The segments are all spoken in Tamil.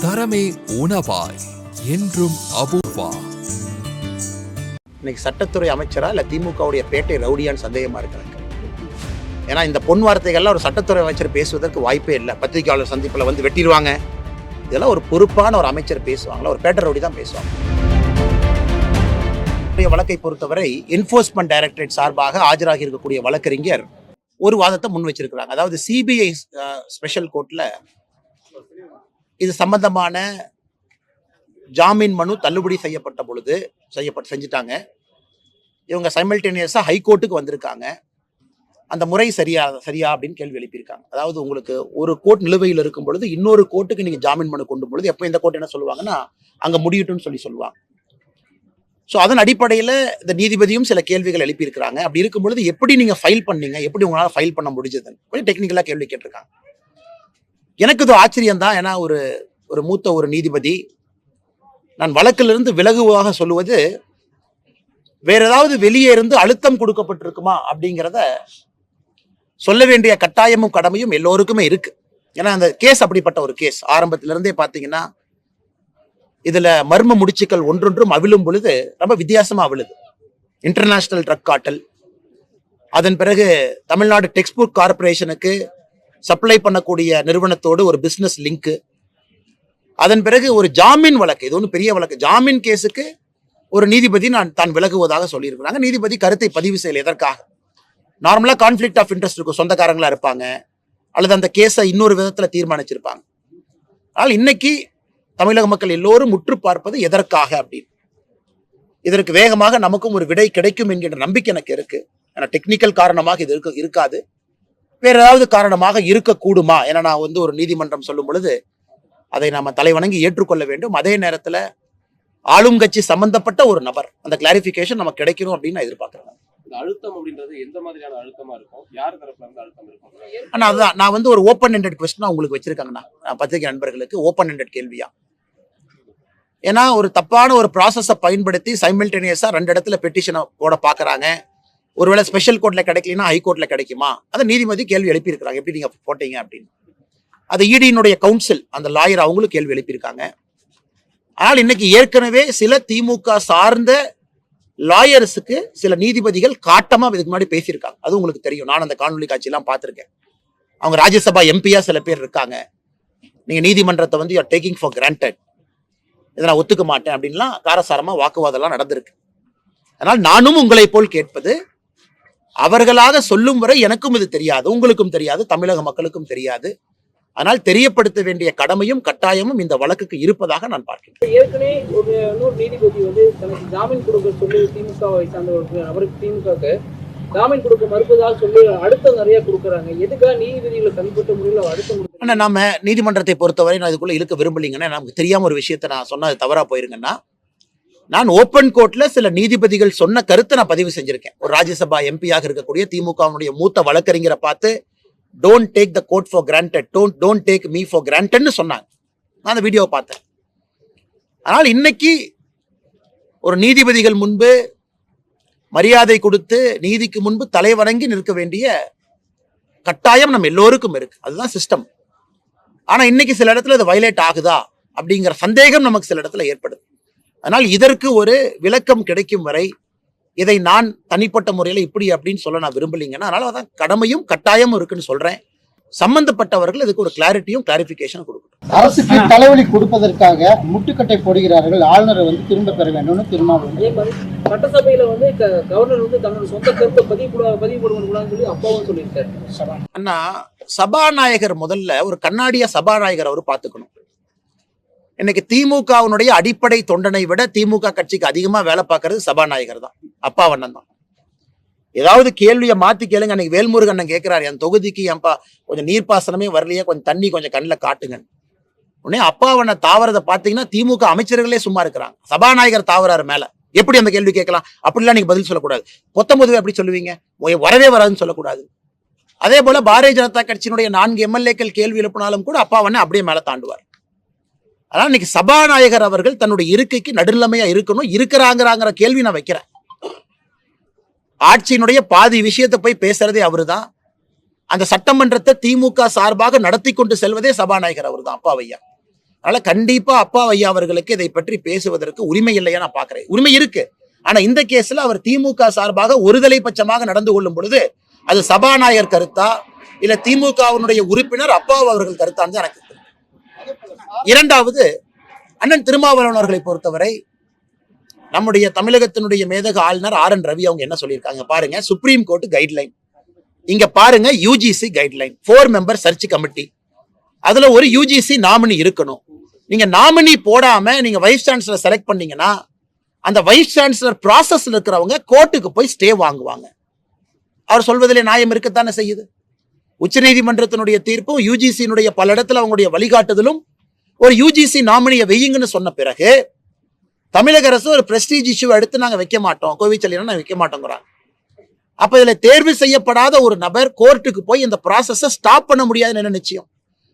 தரமே உணவாய் என்றும் அபூர்வா. இன்னைக்கு சட்டத்துறை அமைச்சரா இல்ல திமுகவுடைய பேட்டை ரவுடியான்னு சந்தேகமா இருக்கிறாங்க. ஏன்னா இந்த பொன் வார்த்தைகள்லாம் ஒரு சட்டத்துறை அமைச்சர் பேசுவதற்கு வாய்ப்பே இல்லை. பத்திரிகையாளர் சந்திப்பில் வந்து வெட்டிடுவாங்க. இதெல்லாம் ஒரு பொறுப்பான ஒரு அமைச்சர் பேசுவாங்களா? ஒரு பேட்டை ரவுடி தான் பேசுவாங்க. வழக்கை பொறுத்தவரை என்ஃபோர்ஸ்மெண்ட் டைரக்டரேட் சார்பாக ஆஜராகி இருக்கக்கூடிய வழக்கறிஞர் ஒரு வாதத்தை முன் வச்சிருக்கிறாங்க. அதாவது சிபிஐ ஸ்பெஷல் கோர்ட்ல இது சம்பந்தமான ஜாமீன் மனு தள்ளுபடி செய்யப்பட்ட பொழுது செஞ்சுட்டாங்க. இவங்க சைமல்டேனியஸா ஹைகோர்ட்டுக்கு வந்திருக்காங்க. அந்த முறை சரியா அப்படின்னு கேள்வி எழுப்பியிருக்காங்க. அதாவது உங்களுக்கு ஒரு கோர்ட் நிலுவையில் இருக்கும் பொழுது இன்னொரு கோர்ட்டுக்கு நீங்க ஜாமீன் மனு கொண்டு பொழுது எப்போ இந்த கோர்ட் என்ன சொல்லுவாங்கன்னா அங்க முடியட்டும்னு சொல்லுவாங்க. ஸோ அதன் அடிப்படையில் இந்த நீதிபதியும் சில கேள்விகள் எழுப்பியிருக்கிறாங்க. அப்படி இருக்கும் பொழுது எப்படி நீங்க ஃபைல் பண்ணீங்க, எப்படி உங்களால் ஃபைல் பண்ண முடிஞ்சதுன்னு கொஞ்சம் டெக்னிக்கலாக கேள்வி கேட்டிருக்காங்க. எனக்கு இது ஆச்சரியம் தான். ஏன்னா ஒரு மூத்த ஒரு நீதிபதி நான் வழக்கிலிருந்து விலகுவாக சொல்லுவது வேற ஏதாவது வெளியே இருந்து அழுத்தம் கொடுக்கப்பட்டிருக்குமா அப்படிங்கிறத சொல்ல வேண்டிய கட்டாயமும் கடமையும் எல்லோருக்குமே இருக்கு. ஏன்னா அந்த கேஸ் அப்படிப்பட்ட ஒரு கேஸ். ஆரம்பத்திலிருந்தே பார்த்தீங்கன்னா இதுல மர்ம முடிச்சுக்கள் ஒன்றொன்றும் அவிழும் பொழுது ரொம்ப வித்தியாசமா அவிழுது. இன்டர்நேஷனல் ட்ரக் கார்ட்டல், அதன் பிறகு தமிழ்நாடு டெக்ஸ்ட் புக் கார்பரேஷனுக்கு சப்ளை பண்ணக்கூடிய நிறுவனத்தோடு ஒரு பிசினஸ் லிங்க், அதன் பிறகு ஒரு ஜாமீன் வழக்கு. இது ஒன்றும் பெரிய வழக்கு. ஜாமீன் கேஸுக்கு ஒரு நீதிபதி தான் விலகுவதாக சொல்லியிருக்கிறாங்க. நீதிபதி கருத்தை பதிவு செய்யல. எதற்காக? நார்மலா கான்ஃபிளிக்ட் ஆஃப் இன்ட்ரெஸ்ட் இருக்கும், சொந்தக்காரங்களா இருப்பாங்க, அல்லது அந்த கேஸை இன்னொரு விதத்துல தீர்மானிச்சிருப்பாங்க. ஆனால் இன்னைக்கு தமிழக மக்கள் எல்லோரும் முற்று பார்ப்பது எதற்காக அப்படின்னு. இதற்கு வேகமாக நமக்கும் ஒரு விடை கிடைக்கும் என்கின்ற நம்பிக்கை எனக்கு இருக்கு. ஏன்னா டெக்னிக்கல் காரணமாக இது இருக்காது, வேற ஏதாவது காரணமாக இருக்கக்கூடுமா? ஏன்னா நான் ஒரு நீதிமன்றம் சொல்லும் பொழுது அதை நாம தலைவணங்கி ஏற்றுக்கொள்ள வேண்டும். அதே நேரத்தில் ஆளும் கட்சி சம்பந்தப்பட்ட ஒரு நபர், அந்த கிளாரிபிகேஷன் நமக்கு கிடைக்கணும் அப்படின்னு நான் எதிர்பார்க்கிறேன். அழுத்தம் அப்படின்றது எந்த மாதிரியான அழுத்தமா இருக்கும்? யார் தரப்புல இருந்து அழுத்தம் இருக்கும்? ஆனா அதுதான் நான் ஒரு ஓப்பன் எண்டட் கொஸ்டினா உங்களுக்கு வச்சிருக்காங்கண்ணா, பத்திரிகை நண்பர்களுக்கு ஓப்பன் எண்டட் கேள்வியா. ஏன்னா ஒரு தப்பான ஒரு ப்ராசஸை பயன்படுத்தி சைமல்டேனியஸா 2 இடத்துல பெட்டிஷனை போட பாக்குறாங்க. ஒருவேளை ஸ்பெஷல் கோர்ட்ல கிடைக்கலன்னா ஹைகோர்ட்ல கிடைக்குமா? அதை நீதிபதி கேள்வி எழுப்பியிருக்கிறாங்க, எப்படி நீங்க போட்டீங்க அப்படின்னு. அது இடியினுடைய கவுன்சில், அந்த லாயர் அவங்களும் கேள்வி எழுப்பியிருக்காங்க. ஆனால் இன்னைக்கு ஏற்கனவே சில திமுக சார்ந்த லாயர்ஸுக்கு சில நீதிபதிகள் காட்டமா இதுக்கு முன்னாடி பேசியிருக்காங்க. அது உங்களுக்கு தெரியும். நான் அந்த காணொலி காட்சியெல்லாம் பார்த்திருக்கேன். அவங்க ராஜ்யசபா எம்பியா சில பேர் இருக்காங்க. நீங்க நீதிமன்றத்தை you are taking for granted, இதை நான் ஒத்துக்க மாட்டேன் அப்படின்லாம் காரசாரமா வாக்குவாதம்லாம் நடந்திருக்கு. அதனால் நானும் உங்களை போல் கேட்பது, அவர்களாக சொல்லும் வரை எனக்கும் இது தெரியாது, உங்களுக்கும் தெரியாது, தமிழக மக்களுக்கும் தெரியாது. ஆனால் தெரியப்படுத்த வேண்டிய கடமையும் கட்டாயமும் இந்த வழக்குக்கு இருப்பதாக நான் பார்க்கிறேன். ஏற்கனவே இன்னொரு நீதிபதி தனக்கு ஜாமீன் கொடுக்க சொல்லி திமுகவை சார்ந்தவருக்கு, அவருக்கு திமுக ஜாமீன் கொடுக்க மறுப்பதாக சொல்லி அழுத்தம் நிறைய கொடுக்குறாங்க. எதுக்காக நீதிபதிகளை தனிப்பட்ட முறையில் அழுத்தம் கொடுக்குறாங்க? ஆனால் நம்ம நீதிமன்றத்தை பொறுத்தவரை நான் இதுக்குள்ள இழுக்க விரும்பலீங்கன்னா, நமக்கு தெரியாம ஒரு விஷயத்தை நான் சொன்னது தவறா போயிருங்கன்னா, நான் ஓப்பன் கோர்ட்ல சில நீதிபதிகள் சொன்ன கருத்தை நான் பதிவு செஞ்சிருக்கேன். ஒரு ராஜ்யசபா எம்பியாக இருக்கக்கூடிய திமுகவுடைய மூத்த வழக்கறிஞரை பார்த்து don't take the court for granted, don't take me for கிராண்டட்னு சொன்னாங்க. நான் அந்த வீடியோவை பார்த்தேன். ஆனால் இன்னைக்கு ஒரு நீதிபதிகள் முன்பு மரியாதை கொடுத்து நீதிக்கு முன்பு தலைவணங்கி நிற்க வேண்டிய கட்டாயம் நம்ம எல்லோருக்கும் இருக்கு. அதுதான் சிஸ்டம். ஆனா இன்னைக்கு சில இடத்துல இது வயலேட் ஆகுதா அப்படிங்கிற சந்தேகம் நமக்கு சில இடத்துல ஏற்படுது. அதனால் இதற்கு ஒரு விளக்கம் கிடைக்கும் வரை இதை நான் தனிப்பட்ட முறையில் இப்படி அப்படின்னு சொல்ல நான் விரும்பலீங்கன்னா, அதனால அதான் கடமையும் கட்டாயமும் இருக்குன்னு சொல்றேன். சம்பந்தப்பட்டவர்கள் இதுக்கு ஒரு கிளாரிபிகேஷன் கொடுக்கணும். அரசுக்கு தலைவலி கொடுப்பதற்காக முட்டுக்கட்டை போடுகிறார்கள். ஆளுநரை திரும்ப பெற வேண்டும்னு திருமாவளவன். சட்டசபையில கவர்னர் தன்னோட சொந்த கருத்தை பதிவு போடுவான்னு சொல்லி அப்பாவும் சொல்லியிருக்காரு. அண்ணா, சபாநாயகர் முதல்ல ஒரு கண்ணாடியா சபாநாயகர் அவர் பார்த்துக்கணும். இன்னைக்கு திமுகவுடைய அடிப்படை தொண்டனை விட திமுக கட்சிக்கு அதிகமா வேலை பார்க்கறது சபாநாயகர் தான், அப்பாவண்ணன் தான். ஏதாவது கேள்வியை மாத்தி கேளுங்க. அன்னைக்கு வேல்முருகன் கேட்கிறாரு, என் தொகுதிக்கு ஏன்பா கொஞ்சம் நீர்ப்பாசனமே வரலையே, கொஞ்சம் தண்ணி கொஞ்சம் கண்ணில் காட்டுங்க. உடனே அப்பாவண்ண தாவறதை பார்த்தீங்கன்னா திமுக அமைச்சர்களே சும்மா இருக்கிறாங்க. சபாநாயகர் தாவறாரு மேல, எப்படி அந்த கேள்வி கேட்கலாம்? அப்படிலாம் நீங்க பதில் சொல்லக்கூடாது. 19 எப்படி சொல்லுவீங்க? வரவே வராதுன்னு சொல்லக்கூடாது. அதே போல பாரதிய ஜனதா கட்சியினுடைய 4 எம்எல்ஏக்கள் கேள்வி எழுப்பினாலும் கூட அப்பாவண்ண அப்படியே மேல தாண்டுவார். அதனால இன்னைக்கு சபாநாயகர் அவர்கள் தன்னுடைய இருக்கைக்கு நடுநிலைமையா இருக்கணும். இருக்கிறாங்கிற கேள்வி நான் வைக்கிறேன். ஆட்சியினுடைய பாதி விஷயத்தை போய் பேசுறதே அவருதான். அந்த சட்டமன்றத்தை திமுக சார்பாக நடத்தி கொண்டு செல்வதே சபாநாயகர் அவர் தான், அப்பாவையா. அதனால கண்டிப்பா அப்பா ஐயா அவர்களுக்கு இதை பற்றி பேசுவதற்கு உரிமை இல்லையா நான் பாக்குறேன். உரிமை இருக்கு. ஆனா இந்த கேஸ்ல அவர் திமுக சார்பாக ஒருதலை பட்சமாக நடந்து கொள்ளும் பொழுது அது சபாநாயகர் கருத்தா இல்ல திமுகவினுடைய உறுப்பினர் அப்பாவு அவர்கள் கருத்தான்னு எனக்கு தெரியும். இரண்டாவது, அண்ணன் திருமாவளவன் அவர்களை பொறுத்தவரை நம்முடைய தமிழகத்தினுடைய மேதக ஆளுநர் RN ரவி அவங்க என்ன சொல்லியிருக்காங்க பாருங்க. சுப்ரீம் கோர்ட் கைட்லைன், இங்க பாருங்க UGC guideline, 4 member search committee, அதுல ஒரு UGC நாமினி இருக்கணும். நீங்க நாமினி போடாம நீங்க வைஸ் சான்சலர் செலக்ட் பண்ணீங்கன்னா அந்த வைஸ் சான்சலர் ப்ராசஸ்ல இருக்கிறவங்க கோர்ட்டுக்கு போய் ஸ்டே வாங்குவாங்க. அவர் சொல்வதிலே நியாயம் இருக்கத்தானே செய்யுது. உச்சநீதிமன்றத்தினுடைய தீர்ப்பும் UGC பல இடத்துல அவங்களுடைய வழிகாட்டுதலும் ஒரு UGC நாமினியை வெய்யுங்கன்னு சொன்ன பிறகு தமிழக அரசு ஒரு பிரஸ்டீஜ் இஷ்யூ எடுத்து நாங்க வைக்க மாட்டோம், கோவிச்செல்லினா நாங்க வைக்க மாட்டோங்கிறாங்க. அப்ப இதுல தேர்வு செய்யப்படாத ஒரு நபர் கோர்ட்டுக்கு போய் இந்த ப்ராசஸை ஸ்டாப் பண்ண முடியாதுன்னு என்ன நிச்சயம்?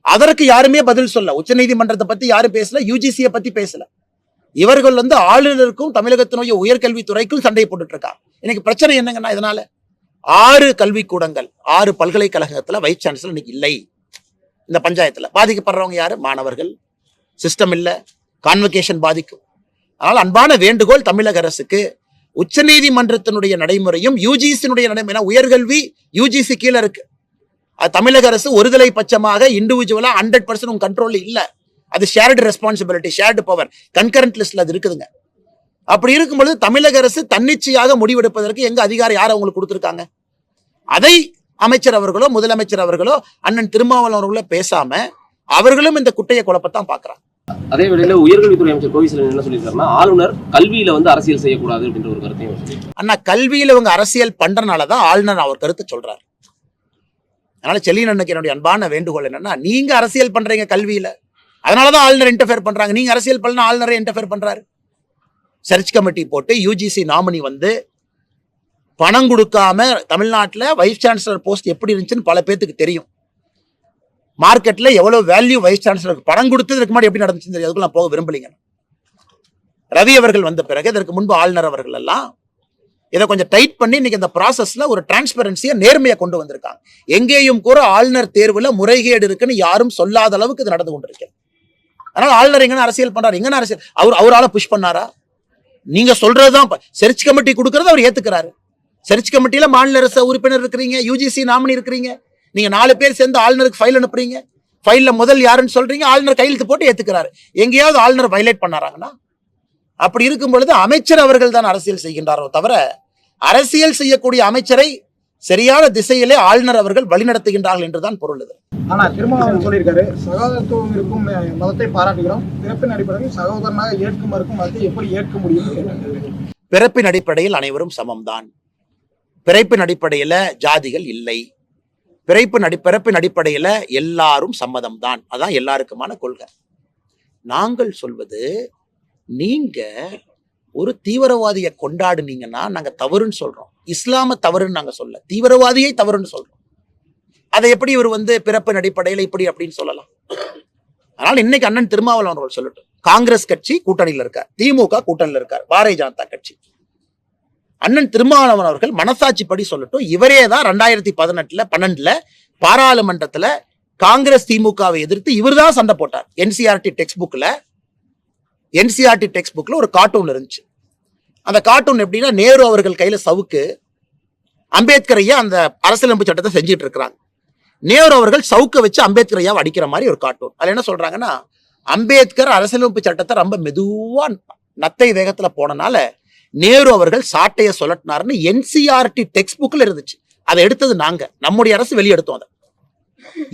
அதற்கு யாருமே பதில் சொல்ல. உச்சநீதிமன்றத்தை பத்தி யாரும் பேசல, UGC பத்தி பேசல. இவர்கள் ஆளுநருக்கும் தமிழகத்தினுடைய உயர்கல்வித்துறைக்கும் சண்டை போட்டுட்டு இருக்காங்க. இன்னைக்கு பிரச்சனை என்னங்கன்னா, இதனால 6 கல்விக்கூடங்கள் 6 பல்கலைக்கழகத்துல வைஸ் சான்சலர் இன்னைக்கு இல்லை. இந்த பஞ்சாயத்துல பாதிக்கப்படுறவங்க யாரு? மாணவர்கள். சிஸ்டம் இல்ல, கான்வகேஷன் பாதிக்கும். அதனால அன்பான வேண்டுகோள் தமிழக அரசுக்கு, உச்சநீதிமன்றத்தினுடைய நடைமுறையும் UGC நடைமுறை, உயர்கல்வி UGC கீழே இருக்கு. அது தமிழக அரசு ஒருதலை பட்சமாக இண்டிவிஜுவலா 100% உங்க கண்ட்ரோல் இல்ல. அது shared responsibility, shared power, concurrent லிஸ்ட்ல அது இருக்குதுங்க. அப்படி இருக்கும்பொழுது தமிழக அரசு தன்னிச்சையாக முடிவெடுப்பதற்கு எங்க அதிகாரம் யார் அவங்களுக்கு கொடுத்திருக்காங்க? அதை அமைச்சர் அவர்களோ முதலமைச்சர் அவர்களோ அண்ணன் திருமாவளவன் அவர்களோ பேசாம அவர்களும் இந்த குட்டைய குழப்பத்தான் பாக்குறாங்க. அதே வேளையில உயர்கல்வித்துறை அமைச்சர் கோவிச்செல்வன் என்ன சொல்லியிருக்காருன்னா, ஆளுநர் கல்வியில அரசியல் செய்யக்கூடாது அப்படின்ற ஒரு கருத்தையும் அண்ணா, கல்வியில இவங்க அரசியல் பண்றதுனாலதான் ஆளுநர் அவர் கருத்து சொல்றாரு. அதனால செல்லியன் அண்ணனுக்கு என்னுடைய அன்பான வேண்டுகோள் என்னன்னா, நீங்க அரசியல் பண்றீங்க கல்வியில, அதனாலதான் ஆளுநர் இன்டர்ஃபியர் பண்றாங்க. நீங்க அரசியல் பண்ணா ஆளுநரே இன்டர்ஃபியர் பண்றாரு. சர்ச் கமிட்டி போட்டு UGC நாமினி பணம் கொடுக்காம தமிழ்நாட்டில் வைஸ் சான்சலர் போஸ்ட் எப்படி இருந்துச்சுன்னு பல பேத்துக்கு தெரியும். மார்க்கெட்ல எவ்வளவு வேல்யூ வைஸ் சான்சலருக்கு பணம் கொடுத்ததுக்கு முன்னாடி எப்படி நடந்துச்சுன்னு தெரியும். அதுக்குள்ள நான் போக விரும்பலீங்க. ரவி அவர்கள் வந்த பிறகு இதற்கு முன்பு ஆளுநர் அவர்கள் எல்லாம் இதை கொஞ்சம் டைட் பண்ணி இன்னைக்கு இந்த ப்ராசஸ்ல ஒரு டிரான்ஸ்பரன்சியை நேர்மையை கொண்டு வந்திருக்காங்க. எங்கேயும் கூட ஆளுநர் தேர்வுல முறைகேடு இருக்குன்னு யாரும் சொல்லாத அளவுக்கு இது நடந்து கொண்டிருக்கு. அதனால ஆளுநர் எங்கன்னா அரசியல் பண்றாரு, எங்கன்னா அரசியல் அவரால புஷ் பண்ணாரா? நீங்க சொல்றதுதான் சர்ச் கமிட்டி கொடுக்கறது அவர் ஏத்துக்கிறாரு. சர்ச் கமிட்டியில மாநில அரசு உறுப்பினர் இருக்கிறீங்க, UGC நாமினி இருக்கிறீங்க. நீங்க 4 பேர் சேர்ந்து ஆளுநருக்கு ஃபைல் அனுப்புறீங்க. ஃபைல்ல முதல் யாருன்னு சொல்றீங்க, ஆளுநர் கையெழுத்து போட்டு ஏத்துக்கிறாரு. எங்கேயாவது ஆளுநர் வயலேட் பண்ணாராங்கன்னா? அப்படி இருக்கும் பொழுது அமைச்சர் அவர்கள் தான் அரசியல் செய்கின்றாரோ தவிர அரசியல் செய்யக்கூடிய அமைச்சரை சரியான திசையிலே ஆளுநர் அவர்கள் வழிநடத்துகின்றார்கள் என்றுதான் பொருள். இது ஆனா திருமாவளவன் சொல்லியிருக்காரு, சகோதரத்துவம் இருக்கும் மதத்தை பாராட்டுகிறோம், பிறப்பின் அடிப்படையில் சகோதரனாக ஏற்க மறுக்கும் மதத்தை எப்படி ஏற்க முடியும்? பிறப்பின் அடிப்படையில் அனைவரும் சமம்தான். பிறப்பின் அடிப்படையில ஜாதிகள் இல்லை. பிறப்பின் அடிப்படையில எல்லாரும் சம்மதம் தான். அதான் எல்லாருக்குமான கொள்கை. நாங்கள் சொல்வது, நீங்க ஒரு தீவிரவாதியை கொண்டாடுனீங்கன்னா நாங்க தவறுன்னு சொல்றோம். இஸ்லாம தவறுன்னு நாங்க சொல்ல, தீவிரவாதியை தவறுன்னு சொல்றோம். அதை எப்படி இவர் பிறப்பின் அடிப்படையில் இப்படி அப்படின்னு சொல்லலாம்? அதனால இன்னைக்கு அண்ணன் திருமாவளவன் அவர்கள் சொல்லட்டும். காங்கிரஸ் கட்சி கூட்டணியில் இருக்கார், திமுக கூட்டணியில் இருக்கார், பாரதிய ஜனதா கட்சி. அண்ணன் திருமாவளவன் அவர்கள் மனசாட்சி படி சொல்லட்டும். இவரே தான் 2012 பாராளுமன்றத்துல காங்கிரஸ் திமுகவை எதிர்த்து இவர் தான் சண்டை போட்டார். என்சிஆர்டி டெக்ஸ்ட் புக்ல ஒரு கார்ட்டூன் இருந்துச்சு. அந்த கார்ட்டூன் எப்படின்னா, நேரு அவர்கள் கையில சவுக்கு, அம்பேத்கர் ஐயா அந்த அரசியலமைப்பு சட்டத்தை செஞ்சுட்டு இருக்கிறாங்க. நேரு அவர்கள் சவுக்க வச்சு அம்பேத்கர் ஐயாவை அடிக்கிற மாதிரி ஒரு கார்ட்டூன். அதுல என்ன சொல்றாங்கன்னா, அம்பேத்கர் அரசியலமைப்பு சட்டத்தை ரொம்ப மெதுவா நத்தை வேகத்துல போனனால நேரு அவர்கள் சாட்டையை சொல்லட்டினார்னு என்சிஆர்டி டெக்ஸ்ட் புக்ல இருந்துச்சு. அதை எடுத்தது நாங்க, நம்முடைய அரசு வெளியெடுத்தோம். அதை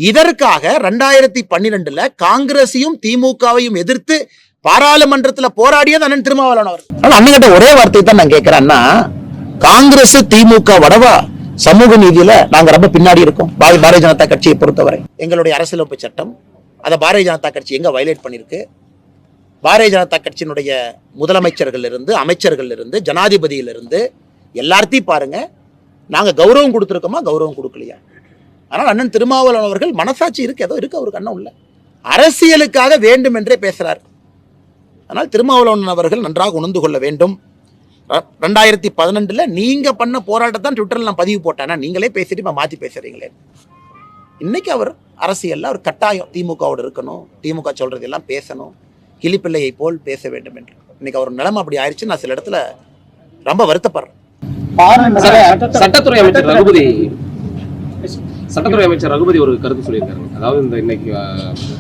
இதற்காக 2012 காங்கிரஸையும் திமுகவையும் எதிர்த்து பாராளுமன்றத்துல போராடியது அண்ணன் திருமாவளவன் அவர்கள். அண்ணன் ஒரே வார்த்தை தான் நான் கேட்கிறேன்னா, காங்கிரஸ் திமுக வடவா சமூக நீதியில நாங்க ரொம்ப பின்னாடி இருக்கோம். பாரதிய ஜனதா கட்சியை பொறுத்தவரை எங்களுடைய அரசியலமைப்பு சட்டம் அதை பாரதிய ஜனதா கட்சி எங்க வயலேட் பண்ணிருக்கு? பாரதிய ஜனதா கட்சியினுடைய முதலமைச்சர்கள் இருந்து, அமைச்சர்கள் இருந்து, ஜனாதிபதியிலிருந்து எல்லாத்தையும் பாருங்க. நாங்க கௌரவம் கொடுத்துருக்கோமா, கௌரவம் கொடுக்கலையா? ஆனால் அண்ணன் திருமாவளவன் அவர்கள் மனசாட்சி இருக்கு, ஏதோ இருக்கு அவருக்கு, அண்ணன் உள்ள அரசியலுக்காக வேண்டும் என்றே பேசுறார். ஆனால் திருமாவளவன் அவர்கள் நன்றாக உணர்ந்து கொள்ள வேண்டும். 2012 நீங்க பண்ண போராட்டத்தான் ட்விட்டர்ல நான் பதிவு போட்டேன். நீங்களே பேசிட்டு இப்ப மாத்தி பேசுறீங்களே. இன்னைக்கு அவர் அரசியலில் அவர் கட்டாயம் திமுகவோடு இருக்கணும், திமுக சொல்றதெல்லாம் பேசணும், கிளிப்பிள்ளையை போல் பேச வேண்டும் என்று. இன்னைக்கு அவர் நிலைமை அப்படி ஆயிடுச்சு. நான் சில இடத்துல ரொம்ப வருத்தப்படுறேன். சட்டத்துறை அமைச்சர் ரகுபதி ஒரு கருத்து சொல்லியிருக்காரு. அதாவது இந்த இன்னைக்கு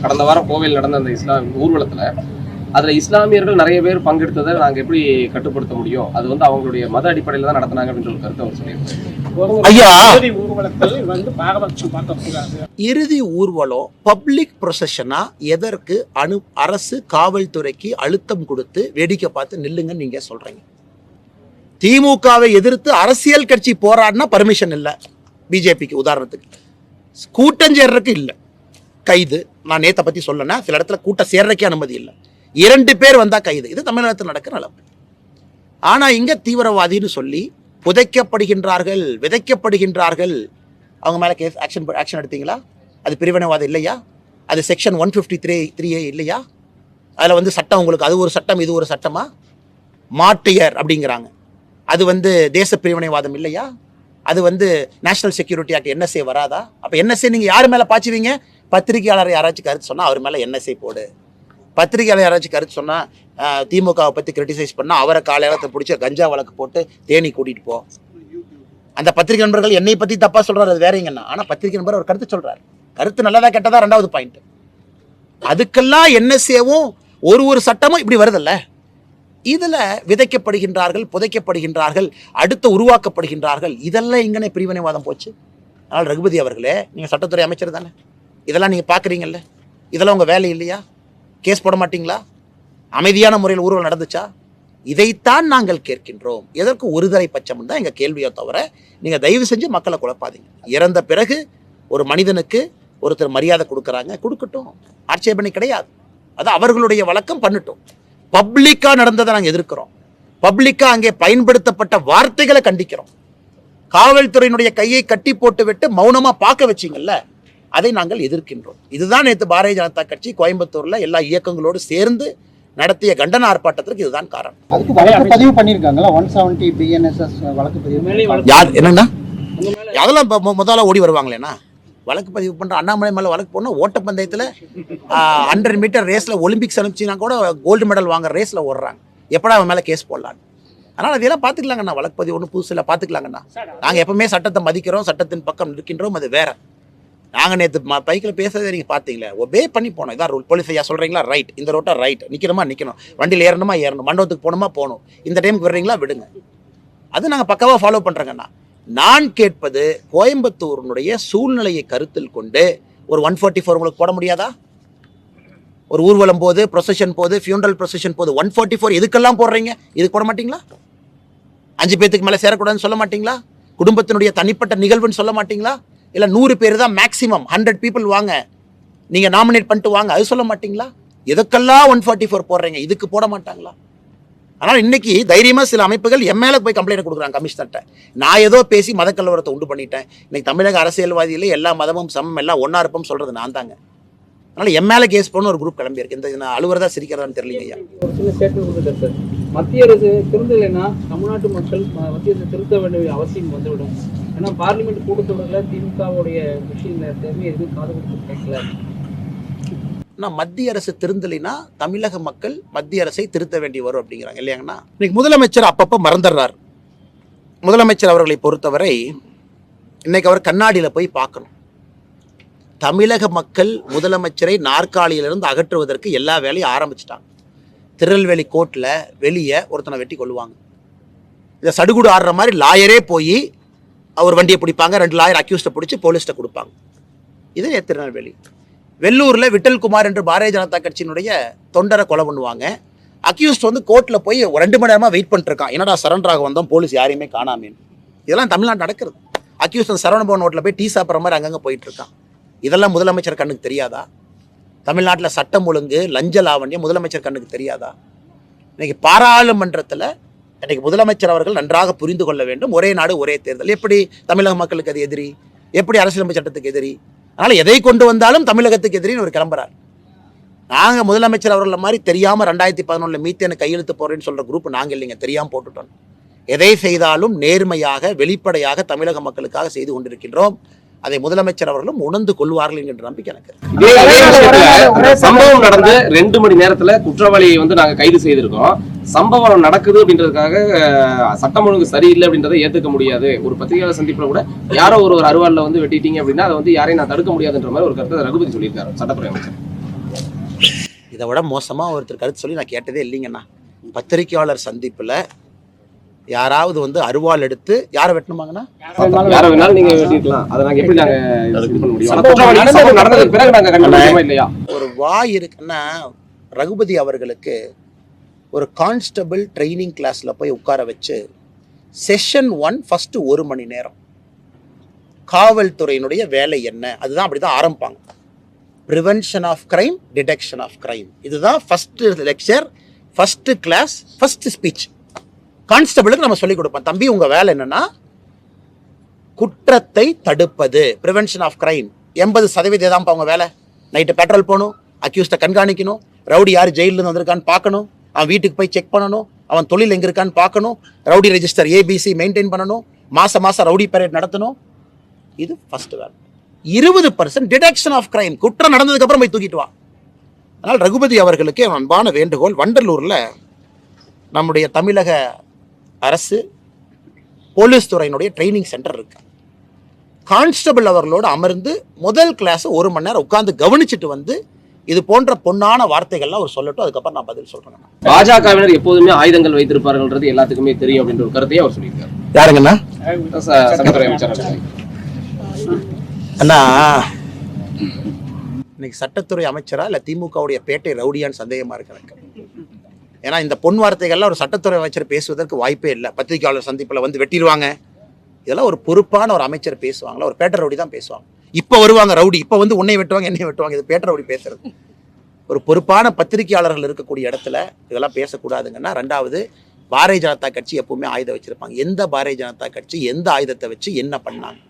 கடந்த வாரம் கோவையில் நடந்த அந்த இஸ்லாம் ஊர்வலத்துல அதுல இஸ்லாமியர்கள் நிறைய பேர் பங்கெடுத்ததை நாங்க எப்படி கட்டுப்படுத்த முடியும், அது வந்து அவங்களுடைய மத அடிப்படையில தான் நடத்தினாங்க அப்படின்ற ஒரு கருத்தை அவர் சொல்லியிருக்காரு. ஐயா, ஊர்வலத்தில் வந்து பாரபட்சம் பார்க்கக்கூடாது. இறுதி ஊர்வலம் பப்ளிக் ப்ரொசஷனா எதற்கு அரசு காவல்துறைக்கு அழுத்தம் கொடுத்து வேடிக்கை பார்த்து நில்லுங்கன்னு நீங்க சொல்றீங்க? திமுகவை எதிர்த்து அரசியல் கட்சி போராடினா பர்மிஷன் இல்லை. பிஜேபிக்கு உதாரணத்துக்கு கூட்டம் சேர்றதுக்கு இல்லை, கைது. நான் நேத்தை பத்தி சொல்லனா சில இடத்துல கூட்டம் சேர்றதுக்கே அனுமதி இல்லை. 2 பேர் வந்தா கைது. இது தமிழகத்தில் நடக்கிற நிலைமை. ஆனா இங்க தீவிரவாதின்னு சொல்லி புதைக்கப்படுகின்றார்கள், விதைக்கப்படுகின்றார்கள். அவங்க மேல கேஸ் ஆக்ஷன் எடுத்தீங்களா? அது பிரிவினைவாதம் இல்லையா? அது செக்ஷன் 153(3)A இல்லையா? அதுல வந்து சட்டம் உங்களுக்கு அது ஒரு சட்டம் இது ஒரு சட்டமா? மாட்டியர் அப்படிங்கிறாங்க. அது வந்து தேச பிரிவினைவாதம் இல்லையா? அது வந்து நேஷனல் செக்யூரிட்டி ஆக்ட் NSA வராதா? அப்ப NSA நீங்க யார் மேல பாய்ச்சுவீங்க? பத்திரிகையாளர் யாராச்சும் கருத்து சொன்னா அவர் மேல NSA போடு. பத்திரிகையாளர் யாராச்சும் கருத்து சொன்னா திமுகவை பத்தி கிரிட்டிசைஸ் பண்ணா அவரை காலையில பிடிச்ச கஞ்சா வழக்கு போட்டு தேனி கூட்டிட்டு போ. அந்த பத்திரிகை நண்பர்கள் என்னை பத்தி தப்பா சொல்றாரு, அது வேறீங்கன்னா. ஆனா பத்திரிகை நண்பர் ஒரு கருத்து சொல்றாரு, கருத்து நல்லதா கெட்டதா 2வது பாயிண்ட். அதுக்கெல்லாம் NSAவும் ஒரு சட்டமும் இப்படி வருதல்ல. இதுல விதைக்கப்படுகின்றார்கள், புதைக்கப்படுகின்றார்கள், அடுத்து உருவாக்கப்படுகின்றார்கள். இதெல்லாம் எங்கனே பிரிவினைவாதம் போச்சு? அதனால் ரகுபதி அவர்களே, நீங்க சட்டத்துறை அமைச்சர் தானே, இதெல்லாம் நீங்க பாக்குறீங்கல்ல, இதெல்லாம் உங்க வேலை இல்லையா? கேஸ் போட மாட்டீங்களா? அமைதியான முறையில் ஊர்வலம் நடந்துச்சா? இதைத்தான் நாங்கள் கேட்கின்றோம். எதற்கு ஒருதலை பட்சம் தான் எங்க கேள்வியோ தவிர நீங்க தயவு செஞ்சு மக்களை குழப்பாதீங்க. இறந்த பிறகு ஒரு மனிதனுக்கு ஒருத்தர் மரியாதை கொடுக்கறாங்க, கொடுக்கட்டும், ஆட்சேபனை கிடையாது. அது அவர்களுடைய வழக்கம், பண்ணட்டும். பப்ளிக்கா நடந்ததை நாங்கள் எதிர்க்கிறோம். பப்ளிக்கா அங்கே பயன்படுத்தப்பட்ட வார்த்தைகளை கண்டிக்கிறோம். காவல்துறையினுடைய கையை கட்டி போட்டு விட்டு மௌனமா பார்க்க வச்சிங்கல்ல, அதை நாங்கள் எதிர்க்கின்றோம். இதுதான் நேற்று பாரதிய ஜனதா கட்சி கோயம்புத்தூர்ல எல்லா இயக்கங்களோடு சேர்ந்து நடத்திய கண்டன ஆர்ப்பாட்டத்திற்கு இதுதான் காரணம். அதுக்கு வழக்கு பதிவு பண்ணிருக்காங்களா? 170 BNSS வழக்கு பதிவு. யார் என்னன்னா அதெல்லாம் முதல்ல ஓடி வருவாங்களேன்னா வழக்கு பதிவு பண்ற அண்ணாமலை மேல வழக்கு போனா ஓட்டப்பந்தயத்துல 100 மீட்டர் ரேஸ்ல ஒலிம்பிக்ஸ் அனுப்பிச்சுனா கூட கோல்டு மெடல் வாங்குற ரேஸ்ல ஓடுறாங்க. எப்படா அவன் மேல கேஸ் போடலாம்? அதனால அதெல்லாம் பாத்துக்கலாங்கண்ணா. வழக்கு பதிவு ஒன்றும் புதுசு இல்லை, பாத்துக்கலாங்கண்ணா. நாங்க எப்பவுமே சட்டத்தை மதிக்கிறோம், சட்டத்தின் பக்கம் இருக்கின்றோம். அது வேற. நாங்க நேற்று பைக்கில் பேசுறதை நீங்க பாத்தீங்களே, ஒபே பண்ணி போனோம். இதான் ரூல். போலீஸ் ஐயா சொல்றீங்களா, ரைட். இந்த ரோட்டா ரைட், நிக்கணுமா நிக்கணும், வண்டியில் ஏறணுமா ஏறணும், மண்டபத்துக்கு போகணுமா போகணும், இந்த டைமுக்கு வர்றீங்களா விடுங்க. அது நாங்க பக்காவா ஃபாலோ பண்றோங்கண்ணா. நான் கேட்பது கோயம்புத்தூரினுடைய சூழ்நிலையை கருத்தில் கொண்டு ஒரு 144 உங்களுக்கு போட முடியாதா? ஒரு ஊர்வலம் போது, ப்ரொசஷன் போது, ஃபியூனரல் ப்ரொசஷன் போது 144 எதுக்கெல்லாம் போடுறீங்க? இதுக்கு போட மாட்டீங்களா? 5 பேத்துக்கு மேல சேரக்கூடாதுன்னு சொல்ல மாட்டீங்களா? குடும்பத்தினுடைய தனிப்பட்ட நிகழ்வுன்னு சொல்ல மாட்டீங்களா? இல்ல 100 பேர் தான் மேக்சிமம், 100 people வாங்க, நீங்க நாமினேட் பண்ணிட்டு வாங்க, அது சொல்ல மாட்டீங்களா? எதுக்கெல்லாம் 144 போடுறீங்க? இதுக்கு போட மாட்டாங்களா? ஆனால் இன்னைக்கு தைரியமா சில அமைப்புகள் மேல போய் கம்ப்ளைண்ட் கொடுக்குறாங்க கமிஷனர்கிட்ட. நான் ஏதோ பேசி மத கலவரத்தை உண்டு பண்ணிட்டேன். இன்னைக்கு தமிழக அரசியல்வாதியில எல்லா மதமும் சமம், எல்லாம் ஒன்னா இருப்போம் சொல்றது நான் தாங்க. அதனால மேல கேஸ் போன ஒரு குரூப் கிளம்பி இருக்கு. இந்த அலுவலர் சிரிக்கிறதான்னு தெரியல ஐயா. ஒரு சின்ன ஸ்டேட்மெண்ட் கொடுத்துருக்காரு சார். மத்திய அரசு திருந்தலைன்னா தமிழ்நாட்டு மக்கள் மத்திய அரசு திருத்த வேண்டிய அவசியம் வந்துவிடும். ஏன்னா பார்லிமெண்ட் கூட்டத்தொடரில் திமுகவுடைய விஷயம் எதுவும் காது கொடுத்து கேட்கல. மத்திய அரசு திருந்தலைன்னா தமிழக மக்கள் மத்திய அரசை திருத்த வேண்டி வரும் அப்படிங்கிறாங்க இல்லையாங்கண்ணா. இன்னைக்கு முதலமைச்சர் அப்பப்போ மறந்துடுறார். முதலமைச்சர் அவர்களை பொறுத்தவரை இன்னைக்கு அவர் கண்ணாடியில் போய் பார்க்கணும். தமிழக மக்கள் முதலமைச்சரை நாற்காலியிலிருந்து அகற்றுவதற்கு எல்லா வேலையும் ஆரம்பிச்சிட்டாங்க. திருநெல்வேலி கோர்ட்டில் வெளியே ஒருத்தனை வெட்டி கொள்ளுவாங்க. இதை சடுகுடு ஆடுற மாதிரி லாயரே போய் அவர் வண்டியை பிடிப்பாங்க, 2 லாயர் அக்யூஸ்டை பிடிச்சி போலீஸ்ட்டை கொடுப்பாங்க. இது திருநெல்வேலி. வெள்ளூரில் விட்டல்குமார் என்று பாரதிய ஜனதா கட்சியினுடைய தொண்டரை கொலை பண்ணுவாங்க. அக்யூஸ்ட் வந்து கோர்ட்டில் போய் 2 மணி நேரமாக வெயிட் பண்ணிட்டு இருக்கான். என்னடா சரண்டராக வந்தோம், போலீஸ் யாரையுமே காணாமேன்னு. இதெல்லாம் தமிழ்நாடு நடக்கிறது. அக்யூஸ்ட் அந்த சரவணபவன் ஹோட்டலில் போய் டீ சாப்பிட்ற மாதிரி அங்கங்கே போயிட்டு இருக்கான். இதெல்லாம் முதலமைச்சர் கண்ணுக்கு தெரியாதா? தமிழ்நாட்டில் சட்டம் ஒழுங்கு, லஞ்ச லாவண்யம் முதலமைச்சர் கண்ணுக்கு தெரியாதா? இன்னைக்கு பாராளுமன்றத்தில் இன்னைக்கு முதலமைச்சர் அவர்கள் நன்றாக புரிந்து கொள்ள வேண்டும். ஒரே நாடு ஒரே தேர்தல். எப்படி தமிழக மக்களுக்கு அது எதிரி? எப்படி அரசியலமைப்பு சட்டத்துக்கு எதிரி? அதனால எதை கொண்டு வந்தாலும் தமிழகத்துக்கு எதிரின்னு ஒரு கிளம்புறார். நாங்க முதலமைச்சர் அவர்கள் மாதிரி தெரியாம 2011 மீத்தேனு கையெழுத்து போறேன்னு சொல்ற குரூப் நாங்க இல்லைங்க, தெரியாம போட்டுட்டோம். எதை செய்தாலும் நேர்மையாக வெளிப்படையாக தமிழக மக்களுக்காக செய்து கொண்டிருக்கின்றோம். அதை முதலமைச்சர் அவர்களும் உணர்ந்து கொள்வார்கள் என்கின்ற நம்பிக்கை எனக்கு இருக்கு. இதே விஷயத்துல சம்பவம் நடந்து 2 மணி நேரத்துல குற்றவாளியை வந்து நாங்க கைது செய்திருக்கோம். சம்பவம் நடக்குது அப்படின்றதுக்காக சட்டம் ஒழுங்கு சரியில்லை அப்படின்றத ஏத்துக்க முடியாது. ஒரு பத்திரிகையாளர் சந்திப்புல கூட யாரோ ஒரு அருவாள்ல வந்து வெட்டிட்டீங்க அப்படின்னா அதை வந்து யாரையும் நான் தடுக்க முடியாதுன்ற மாதிரி ஒரு கருத்தை ரகுபதி சொல்லியிருக்காரு சட்டத்துறை அமைச்சர். இதை விட மோசமா ஒருத்தர் கருத்து சொல்லி நான் கேட்டதே இல்லைங்கண்ணா. பத்திரிகையாளர் சந்திப்புல யாராவது வந்து அருவாள் எடுத்து யாரை வெட்டணுமாங்கண்ணா? யாரை வேணாலும் நீங்க வெட்டிக்கலாம். அதை நாங்க எப்படி நாங்க இது பண்ண முடியும்? சம்பவம் நடந்ததுக்கு பிறகு நாங்க கண்டுபிடிக்கணுமா இல்லையா? ஒரு வாய் இருக்குன்னா ரகுபதி அவர்களுக்கு ஒரு கான்ஸ்டபிள் ட்ரைனிங் கிளாஸ்ல போய் உட்கார வச்சு செஷன் 1 ஃபர்ஸ்ட் 1 மணி நேரம் காவல்துறையினுடைய வேலை என்ன, அதுதான் அப்படிதான் ஆரம்பிப்பாங்க. Prevention of crime, detection of crime, இதுதான் first lecture, first class, first speech. கான்ஸ்டபிளுக்கு நம்ம சொல்லிக் கொடுப்போம், தம்பி உங்க வேலை என்னன்னா குற்றத்தை தடுப்பது, ப்ரிவென்ஷன் ஆஃப் கிரைம். 80% தான் அவங்க வேலை. நைட்டு பெட்ரோல் போகணும், அக்யூஸ்டை கண்காணிக்கணும், ரவுடி யார் ஜெயிலிருந்து வந்திருக்கான்னு பார்க்கணும், அவன் வீட்டுக்கு போய் செக் பண்ணணும், அவன் தொழில் எங்கே இருக்கான்னு பார்க்கணும், ரவுடி ரெஜிஸ்டர் ABC மெயின்டைன் பண்ணணும், மாதம் ரவுடி பரேட் நடத்தணும். இது ஃபர்ஸ்ட் வேலை. 20% டிடெக்ஷன் ஆஃப் கிரைம், குற்றம் நடந்ததுக்கு அப்புறம் போய் தூக்கிட்டு வா. அதனால் ரகுபதி அவர்களுக்கு அன்பான வேண்டுகோள், வண்டலூரில் நம்முடைய தமிழக அரசு போலீஸ் துறையினுடைய ட்ரைனிங் சென்டர் இருக்கு. கான்ஸ்டபிள் அவர்களோடு அமர்ந்து முதல் கிளாஸ் 1 மணி நேரம் உட்கார்ந்து கவனிச்சுட்டு வந்து இது போன்ற பொன்னான வார்த்தைகள்லாம் அவர் சொல்லட்டும், அதுக்கப்புறம் நான் பதில் சொல்றேன். பாஜகவினர் எப்போதுமே ஆயுதங்கள் வைத்திருப்பார்கள் எல்லாத்துக்குமே தெரியும் அப்படின்ற ஒரு கருத்தையே அவர் சொல்லியிருக்காரு. யாருங்கண்ணா? சட்டத்துறை அமைச்சர். அண்ணா, இன்னைக்கு சட்டத்துறை அமைச்சரா இல்ல திமுகவுடைய பேட்டை ரவுடியான்னு சந்தேகமா இருக்கு எனக்கு. ஏன்னா இந்த பொன் வார்த்தைகள்லாம் ஒரு சட்டத்துறை அமைச்சர் பேசுவதற்கு வாய்ப்பே இல்லை. பத்திரிகையாளர் சந்திப்பில் வந்து வெட்டிடுவாங்க, இதெல்லாம் ஒரு பொறுப்பான ஒரு அமைச்சர் பேசுவாங்களா? ஒரு பேட்டை ரவுடி தான் பேசுவாங்க. இப்போ வருவாங்க ரவுடி, இப்போ வந்து உன்னை வெட்டுவாங்க என்னை வெட்டுவாங்க, இது பேட்டை ரவுடி பேசுறது. ஒரு பொறுப்பான பத்திரிகையாளர்கள் இருக்கக்கூடிய இடத்துல இதெல்லாம் பேசக்கூடாதுங்கன்னா. 2வது, பாரதிய ஜனதா கட்சி எப்பவுமே ஆயுதம் வச்சிருப்பாங்க. எந்த பாரதிய ஜனதா கட்சி எந்த ஆயுதத்தை வச்சு என்ன பண்ணாங்க?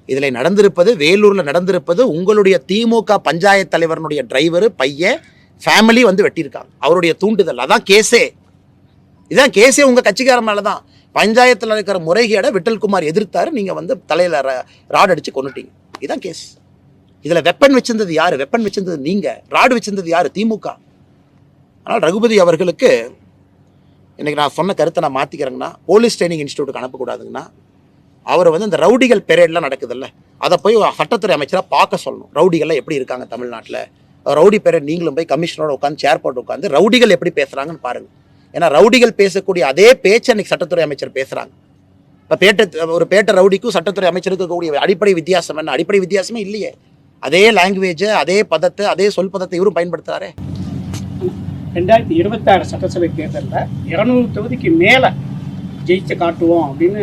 இதில் நடந்திருப்பது, வேலூரில் நடந்திருப்பது, உங்களுடைய திமுக பஞ்சாயத்து தலைவரனுடைய டிரைவர் பையன் ஃபேமிலி வந்து வெட்டியிருக்காங்க, அவருடைய தூண்டுதல். அதான் கேஸே, இதான் கேஸே உங்கள் கட்சிக்காரன் மேலே தான். பஞ்சாயத்தில் இருக்கிற முறைகேடை விட்டல்குமார் எதிர்த்தாரு, நீங்கள் வந்து தலையில் ராட் அடித்து கொண்டுட்டீங்க, இதுதான் கேஸ். இதில் வெப்பன் வச்சிருந்தது யார்? வெப்பன் வச்சிருந்தது நீங்கள். ராடு வச்சிருந்தது யார்? திமுக. ஆனால் ரகுபதி அவர்களுக்கு இன்றைக்கி நான் சொன்ன கருத்தை நான் மாற்றிக்கிறேங்கன்னா, போலீஸ் ட்ரைனிங் இன்ஸ்டியூட்டுக்கு அனுப்பக்கூடாதுங்கன்னா, அவர் வந்து இந்த ரவுடிகள் பெரேட்லாம் நடக்குதுல்ல, அதை போய் சட்டத்துறை அமைச்சராக பார்க்க சொல்லணும். ரவுடிகள்லாம் எப்படி இருக்காங்க தமிழ்நாட்டில், ரவுடி பெரேட் நீங்களும் போய் கமிஷனரோட உட்காந்து சேர் போட்டு உட்காந்து ரவுடிகள் எப்படி பேசுகிறாங்கன்னு பாருங்கள். ஏன்னா ரவுடிகள் பேசக்கூடிய அதே பேச்சு அன்றைக்கி சட்டத்துறை அமைச்சர் பேசுகிறாங்க. இப்போ ஒரு பேட்டை ரவுடிக்கும் சட்டத்துறை அமைச்சருக்கு இருக்கக்கூடிய அடிப்படை வித்தியாசம் என்ன? அடிப்படை வித்தியாசமே இல்லையே. அதே லாங்குவேஜை, அதே பதத்தை, அதே சொல் பதத்தை இவரும் பயன்படுத்துகிறாரே. 2026 சட்டசபை தேர்தலில் 200 தொகுதிக்கு மேலே ஜெயிச்சு காட்டுவோம் அப்படின்னு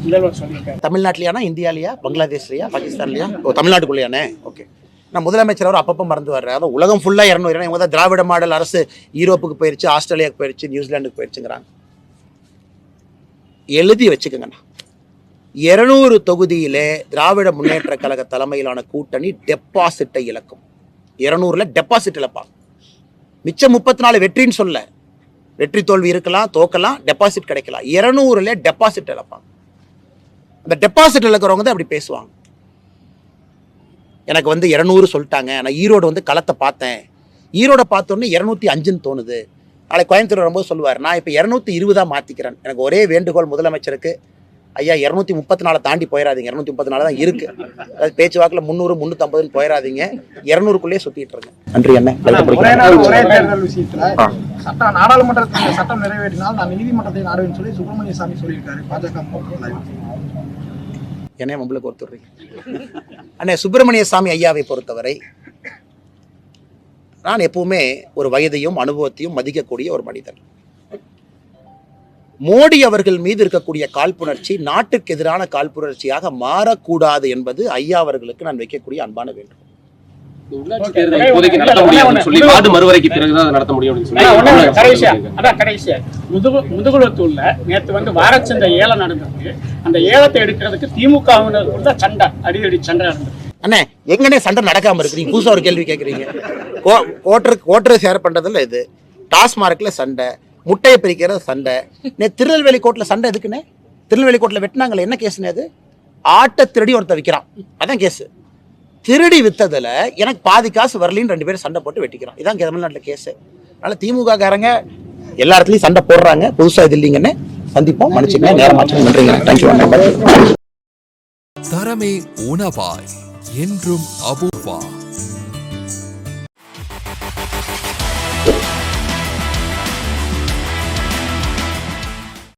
முதல்வர் சொல்லியிருக்காரு. தமிழ்நாட்டிலையானா, இந்தியாலையா, பங்களாதேஷ்லையா, பாகிஸ்தான்லையா? ஓ, தமிழ்நாட்டுக்குள்ளேயானே. ஓகே. நான் முதலமைச்சர் அவர் அப்பப்போ மறந்து வர்றேன். அதாவது உலகம் ஃபுல்லாக 200. இவங்க தான் திராவிட மாடல் அரசு யூரோப்புக்கு போயிடுச்சு, ஆஸ்திரேலியாவுக்கு போயிடுச்சு, நியூசிலாண்டுக்கு போயிடுச்சுங்கிறாங்க. எழுதி வச்சுக்கோங்கண்ணா, 200 தொகுதியிலே திராவிட முன்னேற்ற கழக தலைமையிலான கூட்டணி டெபாசிட்டை இழக்கும். 200ல் டெபாசிட் இழப்பாங்க. மிச்சம் 34 வெற்றின்னு சொல்ல, வெற்றி தோல்வி இருக்கலாம், தோக்கலாம், டெபாசிட் கிடைக்கலாம். 200ல் டெபாசிட் இழப்பாங்க. அந்த டெபாசிட் இழக்கிறவங்க தான் அப்படி பேசுவாங்க. எனக்கு வந்து 200 சொல்லிட்டாங்க, நான் ஈரோடு வந்து களத்தை பார்த்தேன், ஈரோட பார்த்தோன்னே 205ன்னு தோணுது. நாளைக்கு கோயம்புத்தூர் வரும்போது சொல்லுவார், நான் இப்போ 220 மாற்றிக்கிறேன். எனக்கு ஒரே வேண்டுகோள் முதலமைச்சருக்கு, ஐயா 234 தாண்டி போயிடாதீங்க, 234 தான் இருக்கு. அதாவது பேச்சுவாக்கில் 300 350 போயிடாதீங்க, 200க்குள்ளேயே சுத்திட்டு இருங்க. நன்றி. என்ன ஒரே தேர்தல் விஷயத்துல நாடாளுமன்றத்தில் சட்டம் நிறைவேற்றினால் நான் நீதிமன்றத்தை நாடுவேன்னு சொல்லி சுப்பிரமணிய சாமி சொல்லியிருக்காரு. பாஜக என்ன உங்களுக்கு ஒருத்தர் அண்ணே, சுப்பிரமணிய சாமி ஐயாவை பொறுத்தவரை நான் எப்பவுமே ஒரு வயதையும் அனுபவத்தையும் மதிக்கக்கூடிய ஒரு மனிதன். மோடி அவர்கள் மீது இருக்கக்கூடிய காழ்ப்புணர்ச்சி நாட்டுக்கு எதிரான காழ்ப்புணர்ச்சியாக மாறக்கூடாது என்பது ஐயா அவர்களுக்கு நான் வைக்கக்கூடிய அன்பான வேண்டும். உள்ளாட்சி தேர்தல் இப்போதைக்கு நடத்த முடியாதுன்னு சொல்லி வார்டு மறுவரைக்கு பிறகுதான் நடத்த முடியும் முதுகுளத்தூர்ல நேற்று வந்து வாரச்சந்தை ஏலம் நடந்தது. அந்த ஏலத்தை எடுக்கிறதுக்கு திமுக சண்டை, அடிதடி சண்டை நடந்தது. அண்ணே, எங்கன்னே சண்டை நடக்காம இருக்கு? நீங்க புதுசா ஒரு கேள்வி கேட்குறீங்க. கோட்டரை ஷேர் பண்றதுல இது, டாஸ்மார்க்ல சண்டை, முட்டையை பிரிக்கிற சண்டை. திருநெல்வேலி கோர்ட்ல சண்டை எதுக்குண்ணே? திருநெல்வேலி கோர்ட்ல வெட்டினாங்களே, என்ன கேஸ்னே அது? ஆட்டை திருடி ஒருத்தன் விற்கிறான், அதான் கேஸு. திருடி வித்ததுல எனக்கு பாதி காசு வரலின்னு 2 பேரும் சண்டை போட்டு வெட்டிக்கிறான். இதான் தமிழ்நாட்டில் கேஸு. அதனால திமுக காரங்க எல்லா இடத்துலையும் சண்டை போடுறாங்க. புதுசா இது இல்லைங்கன்னு சந்திப்போம். மன்னிச்சுங்க, நேரமாச்சு. நன்றிங்க. தேங்க்யூ. தரமே உணவாய் என்றும் அபூர்வா.